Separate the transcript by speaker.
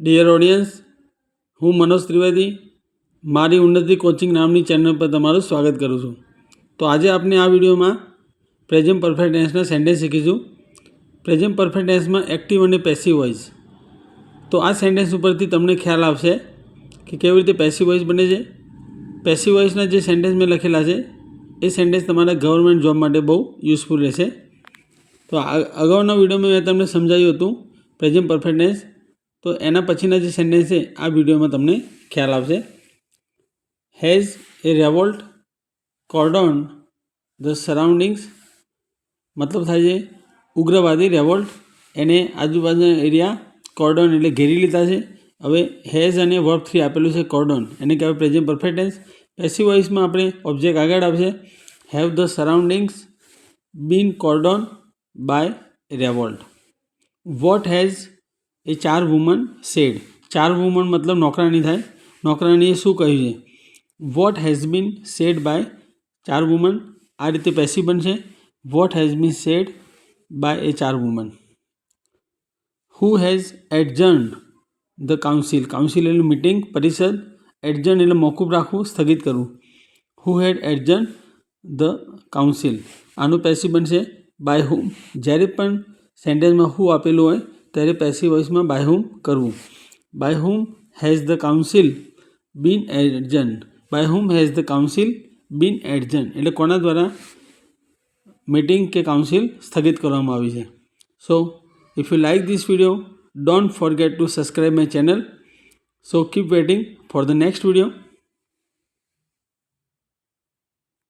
Speaker 1: Dear audience, હું મનોજ ત્રિવેદી મારી ઉન્નતિ કોચિંગ નામની ચેનલ પર તમારું સ્વાગત કરું છું. તો આજે આપણે આ વિડીયોમાં પ્રેઝન્ટ પરફેક્ટ ટેન્સના સેન્ટેન્સ શીખીશું. પ્રેઝન્ટ પરફેક્ટ ટેન્સમાં એક્ટિવ અને પેસિવ વોઇસ. તો આ સેન્ટેન્સ ઉપરથી તમને ખ્યાલ આવશે કે કેવી રીતે પેસિવ વોઇસ બને છે. પેસિવ વોઇસના જે સેન્ટેન્સ મેં લખેલા છે એ સેન્ટેન્સ તમારા ગવર્મેન્ટ જોબ માટે બહુ યુઝફુલ રહેશે. તો અગાઉના વિડીયોમાં મેં તમને સમજાવ્યું હતું પ્રેઝન્ટ પરફેક્ટ ટેન્સ. તો એના પછીના જે સેન્ટેન્સ છે આ વિડીયોમાં તમને ખ્યાલ આવશે. Has a revolt cordon the surroundings. મતલબ થાય છે ઉગ્રવાદી રેવોલ્ટ એને આજુબાજુના એરિયા કોર્ડન એટલે ઘેરી લીધા છે. હવે હેઝ અને વર્બ 3 આપેલું છે કોર્ડન, એને કહેવાય પ્રેઝન્ટ પરફેક્ટ ટેન્સ. પેસિવ વોઇસમાં આપણે ઓબ્જેક્ટ આગળ આવશે. Have the surroundings been cordon by revolt. What has a 4 woman said. 4 woman મતલબ નોકરાણી થાય. નોકરાણીએ શું કહ્યું છે? What has been said by 4 woman. આ રીતે પેસિવ બનશે. What has been said by a 4 woman. Who has adjourned the council. Council એટલે મિટિંગ, પરિષદ. એડજર્ન એટલે મોકૂફ રાખવું, સ્થગિત કરવું. હુ હેડ એડજર્ન ધ કાઉન્સિલ. આનું પેસિવ બનશે બાય હુમ. જ્યારે પણ સેન્ટેન્સમાં હુ આપેલું હોય ત્યારે પેસિવ વોઇસમાં બાય હુમ કરવું. By whom has the council been adjourn. By whom has the council been adjourn એટલે કોના દ્વારા મીટિંગ કે કાઉન્સિલ સ્થગિત કરવામાં આવી છે. So if you like this video, don't forget to subscribe my channel. So keep waiting for the next video.